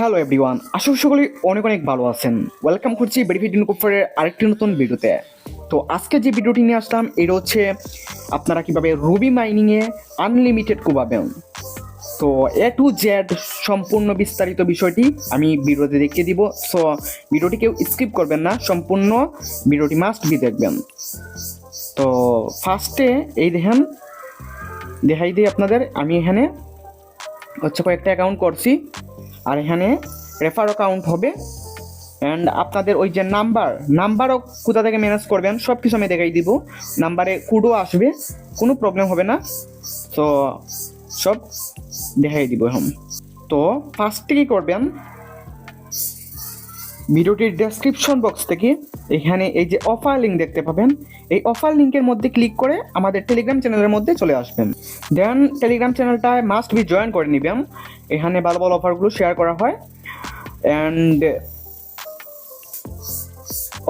Hello everyone, আশা করি সকলেই অনেক অনেক ভালো আছেন। ওয়েলকাম করছি বেনিফিট ইনকোফারের আরেকটি নতুন ভিডিওতে। তো আজকে যে ভিডিওটি নিয়ে আসলাম এটা হচ্ছে আপনারা কিভাবে রুবি মাইনিংয়ে আনলিমিটেড কোবাবেন। তো এ টু জেড সম্পূর্ণ বিস্তারিত বিষয়টি আমি ভিডিওতে দেখিয়ে দিব। সো ভিডিওটি কেউ স্কিপ করবেন না, সম্পূর্ণ ভিডিওটি মাস্ট বি দেখবেন। তো ফার্স্টে এই দেখেন দেখাই দিই আপনাদের, আমি এখানে হচ্ছে কয়েকটা অ্যাকাউন্ট করছি আর এখানে রেফার অ্যাকাউন্ট হবে। অ্যান্ড আপনাদের ওই যে নাম্বারও কোথা থেকে ম্যানেজ করবেন সব কিছু আমি দেখাই দিব। নাম্বারে কোডও আসবে, কোনো প্রবলেম হবে না। তো সব দেখাই দিব এখন। তো ফার্স্টে কী করবেন, ভিডিওটির ডেসক্রিপশন বক্স থেকে এখানে এই যে অফার লিঙ্ক দেখতে পাবেন, এই অফার লিঙ্কের মধ্যে ক্লিক করে আমাদের টেলিগ্রাম চ্যানেলের মধ্যে চলে আসবেন। দেন টেলিগ্রাম চ্যানেলটায় মাস্ট বি জয়েন করে নেবেন। এখানে ভালো ভালো অফারগুলো শেয়ার করা হয়। অ্যান্ড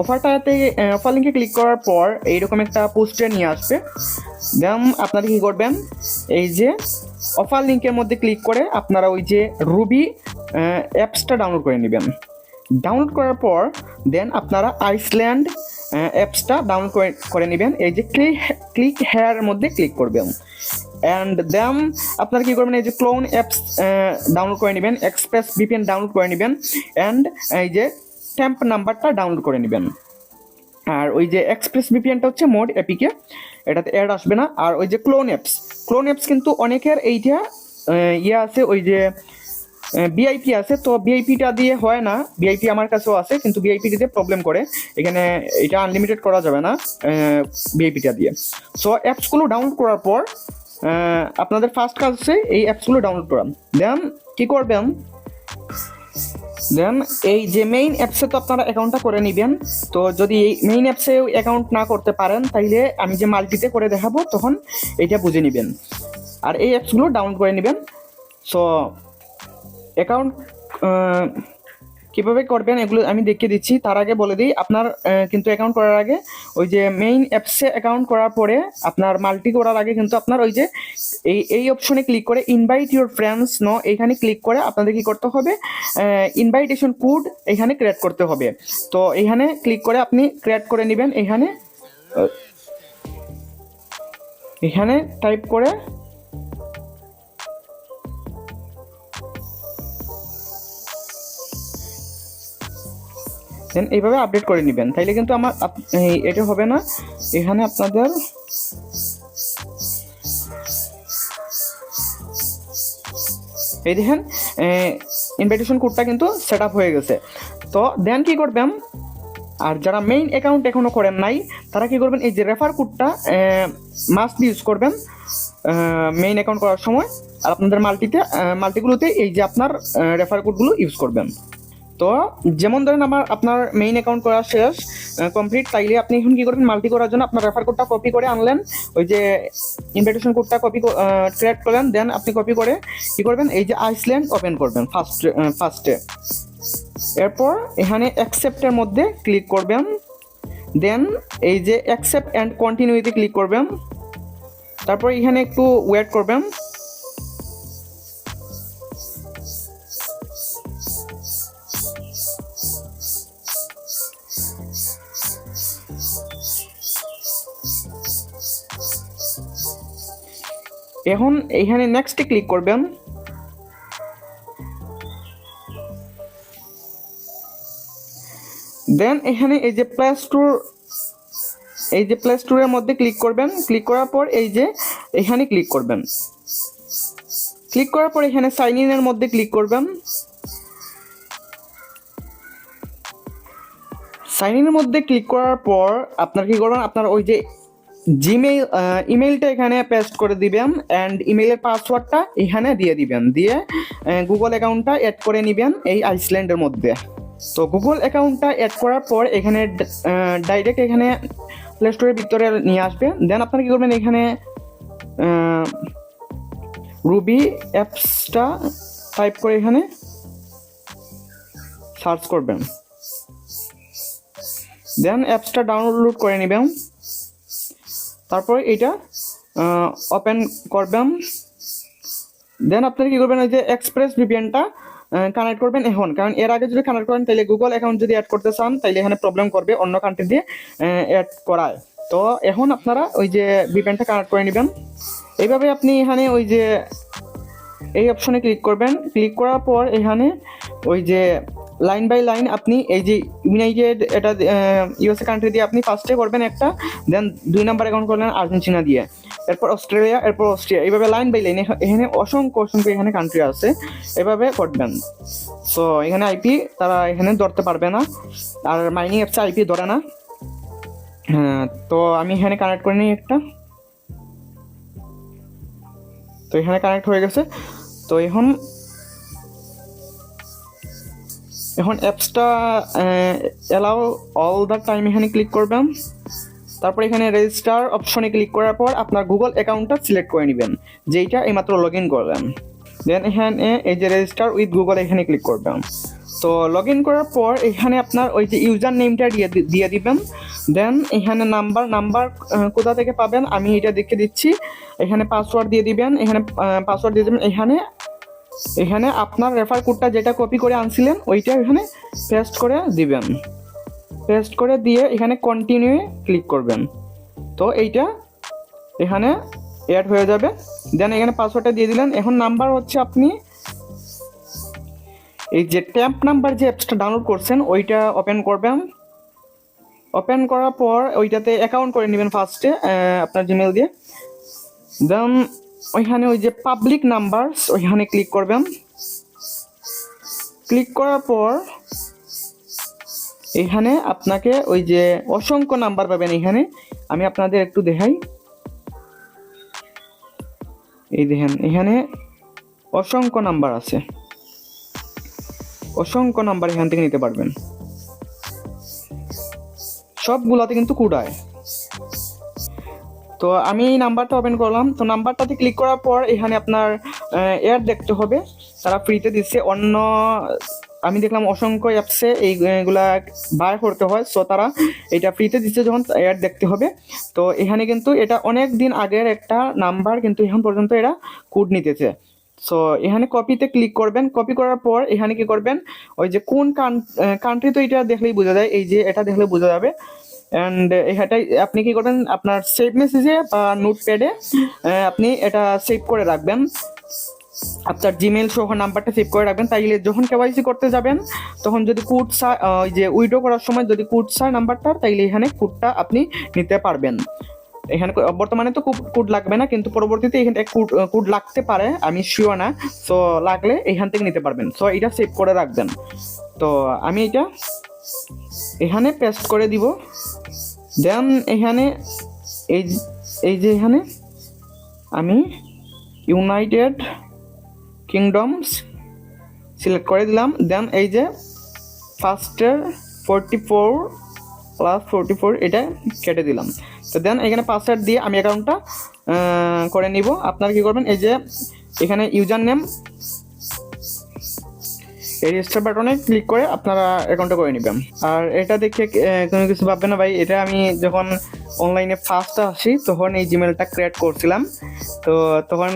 অফারটাতে অফার লিঙ্কে ক্লিক করার পর এইরকম একটা পোস্টে নিয়ে আসবে। দেন আপনারা কী করবেন, এই যে অফার লিঙ্কের মধ্যে ক্লিক করে আপনারা ওই যে রুবি অ্যাপসটা ডাউনলোড করে নেবেন। ডাউনলোড করার পর দেন আপনারা আইসল্যান্ড অ্যাপসটা ডাউনলোড করে নেবেন। এই যে ক্লিক হেয়ারের মধ্যে ক্লিক করবেন। অ্যান্ড দেন আপনারা কী করবেন, এই যে ক্লোন অ্যাপস ডাউনলোড করে নেবেন, এক্সপ্রেস ভিপিএন ডাউনলোড করে নেবেন। অ্যান্ড এই যে ট্যাম্প নাম্বারটা ডাউনলোড করে নেবেন। আর ওই যে এক্সপ্রেস ভিপিএনটা হচ্ছে মোড এপিকে, এটাতে অ্যাড আসবে না। আর ওই যে ক্লোন অ্যাপস কিন্তু অনেকের এইটা ইয়ে আছে, ওই যে বিআইপি আছে। তো বিআইপিটা দিয়ে হয় না, বিআইপি আমার কাছেও আছে কিন্তু বিআইপি দিয়ে প্রবলেম করে, এখানে এটা আনলিমিটেড করা যাবে না বিআইপিটা দিয়ে। সো অ্যাপসগুলো ডাউনলোড করার পর আপনাদের ফার্স্ট কাজ হচ্ছে এই অ্যাপসগুলো ডাউনলোড করা। দেন কী করবেন, দেন এই যে মেইন অ্যাপসে তো আপনারা অ্যাকাউন্টটা করে নেবেন। তো যদি এই মেইন অ্যাপসে অ্যাকাউন্ট না করতে পারেন তাইলে আমি যে মাল্টিতে করে দেখাবো তখন এইটা বুঝে নেবেন। আর এই অ্যাপসগুলো ডাউনলোড করে নেবেন। সো অ্যাকাউন্ট কীভাবে করবেন এগুলো আমি দেখিয়ে দিচ্ছি। তার আগে বলে দিই, আপনার কিন্তু অ্যাকাউন্ট করার আগে ওই যে মেইন অ্যাপসে অ্যাকাউন্ট করার পরে আপনার মাল্টি করার আগে কিন্তু আপনার ওই যে এই অপশনে ক্লিক করে ইনভাইট ইউর ফ্রেন্ডস এইখানে ক্লিক করে আপনাদের কী করতে হবে, ইনভাইটেশন কোড এখানে ক্রিয়েট করতে হবে। তো এইখানে ক্লিক করে আপনি ক্রিয়েট করে নেবেন। এখানে টাইপ করে দেন এইভাবে আপডেট করে নেবেন, তাইলে কিন্তু আমার এটা হবে না। এখানে আপনাদের এই দেখেন ইনভাইটেশন কোডটা কিন্তু সেট আপ হয়ে গেছে। তো দেন কী করবেন, আর যারা মেইন অ্যাকাউন্ট এখনও করেন নাই তারা কী করবেন, এই যে রেফার কোডটা মাস্ট ইউজ করবেন মেইন অ্যাকাউন্ট করার সময়। আর আপনাদের মাল্টিগুলোতে এই যে আপনার রেফার কোডগুলো ইউজ করবেন। তো যেমন ধরেন আপনার মেইন অ্যাকাউন্ট করা শেষ কমপ্লিট, তাইলে আপনি এখন কী করবেন, মাল্টি করার জন্য আপনার রেফার কোডটা কপি করে আনলেন, ওই যে ইনভাইটেশন কোডটা ক্রিয়েট করলেন। দেন আপনি কপি করে কী করবেন, এই যে আইসল্যান্ড ওপেন করবেন ফার্স্টে। এরপর এখানে অ্যাকসেপ্টের মধ্যে ক্লিক করবেন। দেন এই যে অ্যাকসেপ্ট অ্যান্ড কন্টিনিউতে ক্লিক করবেন। তারপর এখানে একটু ওয়েট করবেন। এখন এইখানে নেক্সটে ক্লিক করবেন। দেন এখানে এই যে প্লে স্টোরের মধ্যে ক্লিক করবেন। ক্লিক করার পর এই যে এখানে ক্লিক করবেন। ক্লিক করার পর এখানে সাইন ইনের মধ্যে ক্লিক করবেন। সাইন ইনের মধ্যে ক্লিক করার পর আপনার কী করবেন, আপনার ওই যে ইমেইলটা এখানে পেস্ট করে দিবেন। অ্যান্ড ইমেইলের পাসওয়ার্ডটা এখানে দিয়ে দিবেন, দিয়ে গুগল অ্যাকাউন্টটা অ্যাড করে নেবেন এই আইসল্যান্ডের মধ্যে। তো গুগল অ্যাকাউন্টটা অ্যাড করার পর এখানে ডাইরেক্ট এখানে প্লে স্টোরের ভিতরে নিয়ে আসবে। দেন আপনারা কী করবেন, এখানে রুবি অ্যাপসটা টাইপ করে এখানে সার্চ করবেন। দেন অ্যাপসটা ডাউনলোড করে নেবেন। তারপর এটা ওপেন করবেন। দেন আপনারা কী করবেন, ওই যে এক্সপ্রেস ভিপিএনটা কানেক্ট করবেন এখন, কারণ এর আগে যদি কানেক্ট করেন তাহলে গুগল অ্যাকাউন্ট যদি অ্যাড করতে চান তাহলে এখানে প্রবলেম করবে অন্য কান্ট্রি দিয়ে অ্যাড করায়। তো এখন আপনারা ওই যে ভিপিএনটা কানেক্ট করে নেবেন। এইভাবে আপনি এখানে ওই যে এই অপশনে ক্লিক করবেন, ক্লিক করার পর এখানে ওই যে লাইন বাই লাইন আপনি এই যে ইউনাইটেড এটা ইউএসএ কান্ট্রি দিয়ে আপনি ফার্স্টে করবেন একটা, দেন 2 নাম্বার অ্যাকাউন্ট করলেন আর্জেন্টিনা দিয়ে, এরপর অস্ট্রেলিয়া, এরপর অস্ট্রিয়া, এইভাবে লাইন বাই লাইন এখানে অসংখ্য এখানে কান্ট্রি আছে, এভাবে করবেন। সো এখানে আইপি তারা এখানে ধরতে পারবে না, আর মাইনিং অ্যাপসে আইপি ধরে না। হ্যাঁ, তো আমি এখানে কানেক্ট করে নিই একটা, তো এখানে কানেক্ট হয়ে গেছে। তো এখন অ্যাপসটা অ্যালাউ অল দ্য টাইম এখানে ক্লিক করবেন। তারপর এখানে রেজিস্টার অপশনে ক্লিক করার পর আপনার গুগল অ্যাকাউন্টটা সিলেক্ট করে নেবেন, যেইটা এইমাত্র লগ ইন করলেন। দেন এখানে এই যে রেজিস্টার উইথ গুগল এখানে ক্লিক করবেন। তো লগ ইন করার পর এখানে আপনার ওই যে ইউজার নেমটা দিয়ে দিবেন। দেন এখানে নাম্বার কোথা থেকে পাবেন আমি এটা দেখে দিচ্ছি। এখানে পাসওয়ার্ড দিয়ে দিবেন, এখানে পাসওয়ার্ড দিয়ে দেবেন। এখানে আপনার রেফার কোডটা যেটা কপি করে আনছিলেন ওইটা এখানে পেস্ট করে দিবেন। পেস্ট করে দিয়ে এখানে কন্টিনিউ ক্লিক করবেন। তো এইটা এখানে অ্যাড হয়ে যাবে। দেন এখানে পাসওয়ার্ডটা দিয়ে দিলেন। এখন নাম্বার হচ্ছে আপনি এই যে ট্যাম্প নাম্বার যে অ্যাপসটা ডাউনলোড করছেন ওইটা ওপেন করবেন। ওপেন করার পর ওইটাতে অ্যাকাউন্ট করে নেবেন ফার্স্টে আপনার জিমেল দিয়ে। দেন ওইখানে ওই যে পাবলিক নাম্বারস ওইখানে ক্লিক করবেন। ক্লিক করার পর এখানে আপনাকে ওই যে অসংখ্য নাম্বার পাবেন। এখানে আমি আপনাদের একটু দেখাই, এই দেখেন এখানে অসংখ্য নাম্বার আছে, অসংখ্য নাম্বার এখান থেকে নিতে পারবেন। সবগুলাতে কিন্তু কুড়ায়। তো আমি এই নাম্বারটা ওপেন করলাম। তো নাম্বারটাতে ক্লিক করার পর এখানে আপনার অ্যাড দেখতে হবে, তারা ফ্রিতে দিচ্ছে। অন্য আমি দেখলাম অসংখ্য অ্যাপসে এইগুলা বাই করতে হয়, সো তারা এটা ফ্রিতে দিচ্ছে যখন অ্যাড দেখতে হবে। তো এখানে কিন্তু এটা অনেক দিন আগের একটা নাম্বার, কিন্তু এখন পর্যন্ত এরা কোড নিতেছে। সো এখানে কপিতে ক্লিক করবেন। কপি করার পর এখানে কি করবেন, ওই যে কোন কান্ট্রি, তো এটা দেখলেই বোঝা যায়, এই যে এটা দেখলে বোঝা যাবে। অ্যান্ড এটাই আপনি কি করবেন, আপনার সেভ মেসেজে বা নোটপ্যাডে আপনি এটা সেভ করে রাখবেন। আপনার জিমেল সহ নাম্বারটা সেভ করে রাখবেন, তাইলে যখন কেওয়াইসি করতে যাবেন তখন যদি কোড ওই যে উইড্রো করার সময় যদি কোড চায় নাম্বারটা, তাইলে এখানে কোডটা আপনি নিতে পারবেন। এখানে বর্তমানে তো কোড লাগবে না, কিন্তু পরবর্তীতে এখানে কোড লাগতে পারে, আমি শিওর না। সো লাগলে এখান থেকে নিতে পারবেন। সো এটা সেভ করে রাখবেন। তো আমি এটা এখানে পেস্ট করে দিব। দেন এখানে এই যে এখানে আমি ইউনাইটেড কিংডমস সিলেক্ট করে দিলাম। দেন এই যে ফার্স্টের 44 + 44 এটা কেটে দিলাম। তো দেন এখানে পাসওয়ার্ড দিয়ে আমি অ্যাকাউন্টটা করে নিব। আপনারা কি করবেন, এই যে এখানে ইউজার নেম, এই রেজিস্টার বাটনে ক্লিক করে আপনারা অ্যাকাউন্টটা করে নেবেন। আর এটা দেখে কোনো কিছু ভাববেন না ভাই, এটা আমি যখন অনলাইনে ফার্স্ট আসি তখন এই জিমেলটা ক্রিয়েট করছিলাম। তো তখন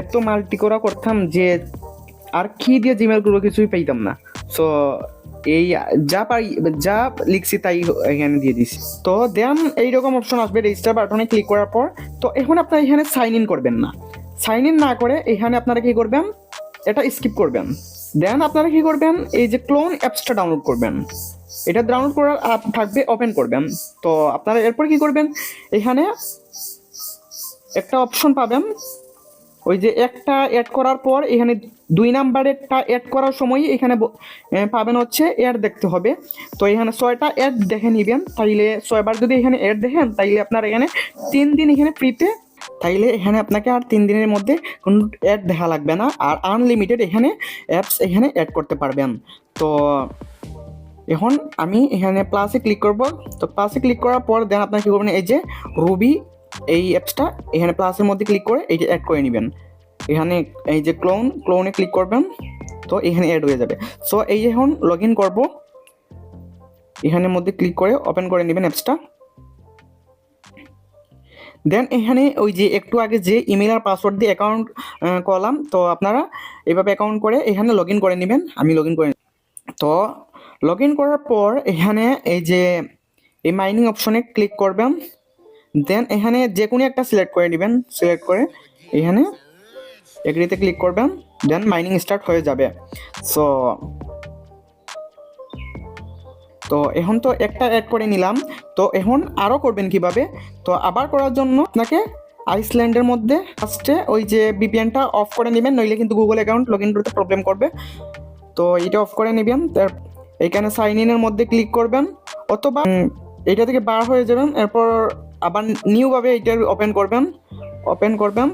এত মাল্টি করা করতাম যে আর কি দিয়ে জিমেল করবো কিছুই পাইতাম না। সো এই যা লিখছি তাই এখানে দিয়ে দিছি। তো দেন এইরকম অপশন আসবে রেজিস্টার বাটনে ক্লিক করার পর। তো এখন আপনারা এখানে সাইন ইন করবেন না, সাইন ইন না করে এখানে আপনারা কি করবেন, এটা স্কিপ করবেন। দেন আপনারা কি করবেন, এই যে ক্লোন অ্যাপসটা ডাউনলোড করবেন। এটা ডাউনলোড করার থাকবে, ওপেন করবেন। তো আপনারা এরপর কি করবেন, এখানে একটা অপশন পাবেন, ওই যে একটা অ্যাড করার পর এখানে 2 নাম্বারেরটা অ্যাড করার সময় এখানে পাবেন হচ্ছে অ্যাড দেখতে হবে। তো এখানে 6টা অ্যাড দেখে নেবেন। তাইলে 6 বার যদি এখানে অ্যাড দেখেন তাইলে আপনার এখানে 3 দিন এখানে ফ্রিতে, তাইলে এখানে আপনাকে আর 3 দিনের মধ্যে কোনো অ্যাড দেখা লাগবে না, আর আনলিমিটেড এখানে অ্যাপস এখানে অ্যাড করতে পারবেন। তো এখন আমি এখানে প্লাসে ক্লিক করব। তো প্লাসে ক্লিক করার পর দেন আপনার কী করবেন, এই যে রুবি এই অ্যাপসটা এখানে প্লাসের মধ্যে ক্লিক করে এইটা অ্যাড করে নেবেন। এখানে এই যে ক্লোনে ক্লিক করবেন, তো এখানে অ্যাড হয়ে যাবে। সো এই যে এখন লগ ইন করবো, এখানের মধ্যে ক্লিক করে ওপেন করে নেবেন অ্যাপসটা। দেন এখানে ওই যে একটু আগে যে ইমেল আর পাসওয়ার্ড দিয়ে অ্যাকাউন্ট করলাম, তো আপনারা এভাবে অ্যাকাউন্ট করে এখানে লগ ইন করে নেবেন। আমি লগ ইন করে তো লগ ইন করার পর এখানে এই যে এই মাইনিং অপশনে ক্লিক করবেন। দেন এখানে যে কোনো একটা সিলেক্ট করে নেবেন, সিলেক্ট করে এখানে এগ্রিতে ক্লিক করবেন। দেন মাইনিং স্টার্ট হয়ে যাবে। সো তো এখন তো একটা অ্যাড করে নিলাম, তো এখন আরও করবেন কিভাবে? তো আবার করার জন্য আপনাকে আইসল্যান্ডের মধ্যে ফার্স্টে ওই যে ভিপিএনটা অফ করে নেবেন, নইলে কিন্তু গুগল অ্যাকাউন্ট লগ ইন করতে প্রবলেম করবে। তো এটা অফ করে নেবেন, এখানে সাইন ইনের মধ্যে ক্লিক করবেন, অথবা এইটা থেকে বার হয়ে যাবেন। এরপর আবার নিউভাবে এটা ওপেন করবেন।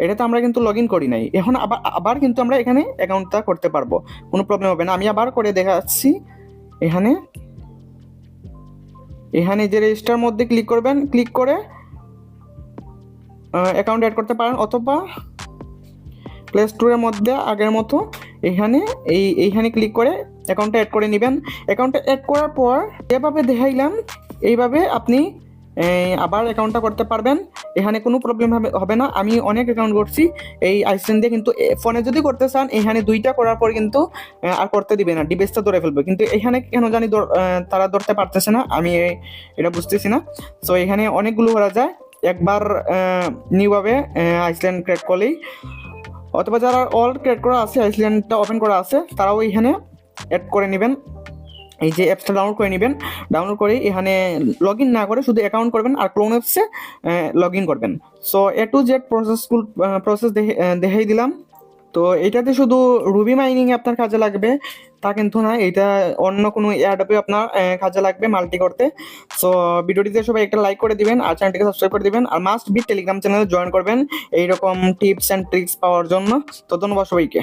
এটাতে আমরা কিন্তু লগ ইন করি নাই, এখন আবার আবার কিন্তু আমরা এখানে অ্যাকাউন্টটা করতে পারবো, কোনো প্রবলেম হবে না। আমি আবার করে দেখাচ্ছি। এখানে এখানে যে রেজিস্টার মধ্যে ক্লিক করবেন, ক্লিক করে অ্যাকাউন্ট অ্যাড করতে পারেন, অথবা প্লে স্টোরের মধ্যে আগের মতো এখানে এইখানে ক্লিক করে অ্যাকাউন্টটা অ্যাড করে নেবেন। অ্যাকাউন্টটা অ্যাড করার পর যেভাবে দেখাইলাম এইভাবে আপনি আবার অ্যাকাউন্টটা করতে পারবেন। এখানে কোনো প্রবলেম হবে না। আমি অনেক অ্যাকাউন্ট করছি এই আইসল্যান্ড দিয়ে, কিন্তু ফোনে যদি করতে চান এখানে 2টা করার পর কিন্তু আর করতে দিবে না, ডিভাইসটা ধরে ফেলবে। কিন্তু এখানে কেন জানি তারা ধরতে পারতেছে না, আমি এটা বুঝতেছি না। সো এখানে অনেকগুলো করা যায়, একবার নিউভাবে আইসল্যান্ড ক্রিয়েট করলেই, অথবা যারা অল ক্রিয়েট করা আছে, আইসল্যান্ডটা ওপেন করা আছে, তারাও এখানে অ্যাড করে নেবেন। এই যে অ্যাপসটা ডাউনলোড করে নেবেন, ডাউনলোড করে এখানে লগ ইন না করে শুধু অ্যাকাউন্ট করবেন আর ক্লোন অ্যাপসে লগ ইন করবেন। So A to Z process দেখাই দিলাম। তো এটাতে শুধু রুবি মাইনিং আপনার কাজে লাগবে তা কিন্তু না, এটা অন্য কোনো এয়ারড্রপে আপনার কাজে লাগবে মাল্টি করতে। সো ভিডিওটিতে সবাই একটা লাইক করে দিবেন আর চ্যানেলটিকে সাবস্ক্রাইব করে দিবেন, আর মাস্ট বি টেলিগ্রাম চ্যানেলে জয়েন করবেন এইরকম টিপস অ্যান্ড ট্রিক্স পাওয়ার জন্য। তো ধন্যবাদ সবাইকে।